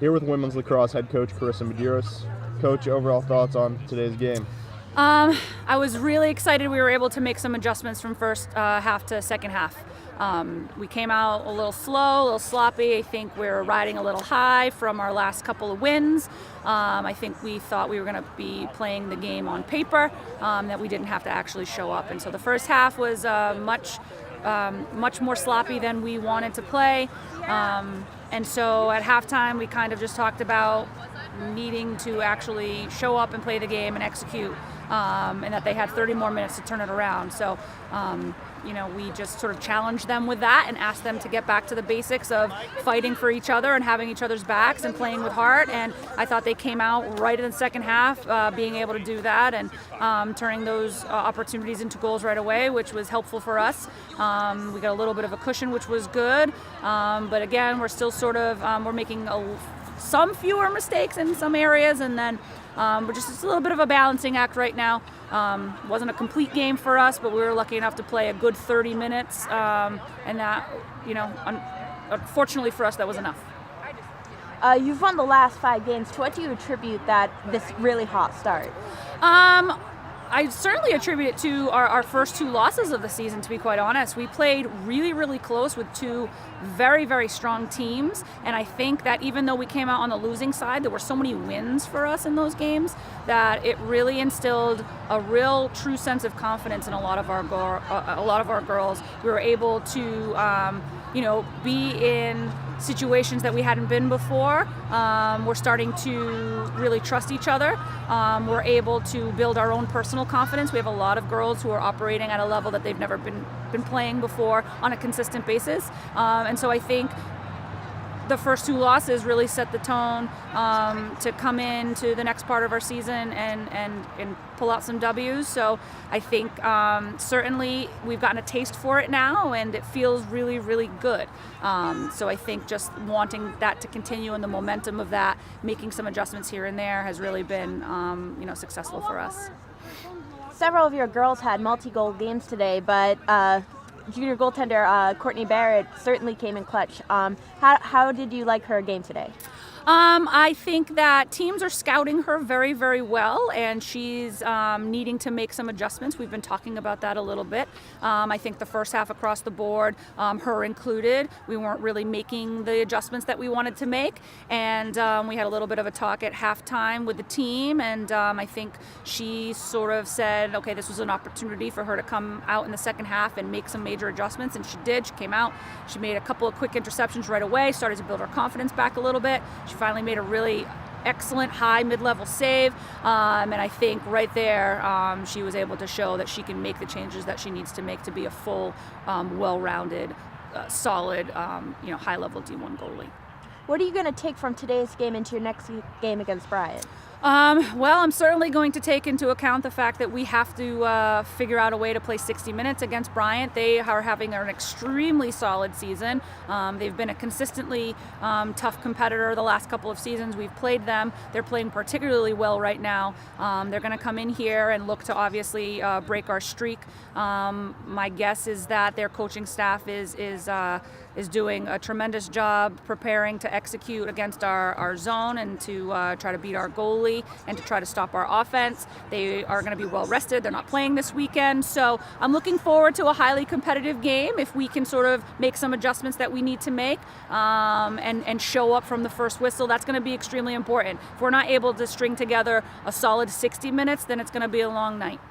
Here with women's lacrosse head coach Carissa Medeiros. Coach, overall thoughts on today's game? I was really excited we were able to make some adjustments from first half to second half. We came out a little slow, a little sloppy. I think we were riding a little high from our last couple of wins. I think we thought we were going to be playing the game on paper, that we didn't have to actually show up. And so the first half was much more sloppy than we wanted to play. And so at halftime, we kind of just talked about needing to actually show up and play the game and execute, and that they had 30 more minutes to turn it around. So, we just sort of challenged them with that and asked them to get back to the basics of fighting for each other and having each other's backs and playing with heart. And I thought they came out right in the second half, being able to do that and turning those opportunities into goals right away, which was helpful for us. We got a little bit of a cushion, which was good. But again, we're still sort of, we're making some fewer mistakes in some areas, and then we're just a little bit of a balancing act right now. Wasn't a complete game for us, but we were lucky enough to play a good 30 minutes, and that, unfortunately for us, that was enough. You've won the last 5 games. To what do you attribute this really hot start? I certainly attribute it to our first 2 losses of the season, to be quite honest. We played really, really close with 2 very, very strong teams, and I think that even though we came out on the losing side, there were so many wins for us in those games that it really instilled a real true sense of confidence in a lot of our girls. We were able to be in situations that we hadn't been before. We're starting to really trust each other. We're able to build our own personal confidence. We have a lot of girls who are operating at a level that they've never been playing before on a consistent basis. And so I think the first 2 losses really set the tone to come into the next part of our season and pull out some W's. So I think certainly we've gotten a taste for it now, and it feels really, really good. So I think just wanting that to continue and the momentum of that, making some adjustments here and there, has really been successful for us. Several of your girls had multi-goal games today, but junior goaltender Courtney Barrett certainly came in clutch. How did you like her game today? I think that teams are scouting her very, very well, and she's needing to make some adjustments. We've been talking about that a little bit. I think the first half across the board, her included, we weren't really making the adjustments that we wanted to make, and we had a little bit of a talk at halftime with the team, and I think she sort of said, okay, this was an opportunity for her to come out in the second half and make some major adjustments, and she did. She came out, she made a couple of quick interceptions right away, started to build her confidence back a little bit. She finally made a really excellent high mid-level save, and I think right there she was able to show that she can make the changes that she needs to make to be a full, well-rounded, solid, high-level D1 goalie. What are you going to take from today's game into your next game against Bryant? Well, I'm certainly going to take into account the fact that we have to figure out a way to play 60 minutes against Bryant. They are having an extremely solid season. They've been a consistently tough competitor the last couple of seasons we've played them. They're playing particularly well right now. They're going to come in here and look to obviously break our streak. My guess is that their coaching staff is doing a tremendous job preparing to execute against our zone and to try to beat our goalie and to try to stop our offense. They are going to be well rested. They're not playing this weekend. So I'm looking forward to a highly competitive game if we can sort of make some adjustments that we need to make and show up from the first whistle. That's going to be extremely important. If we're not able to string together a solid 60 minutes, then it's going to be a long night.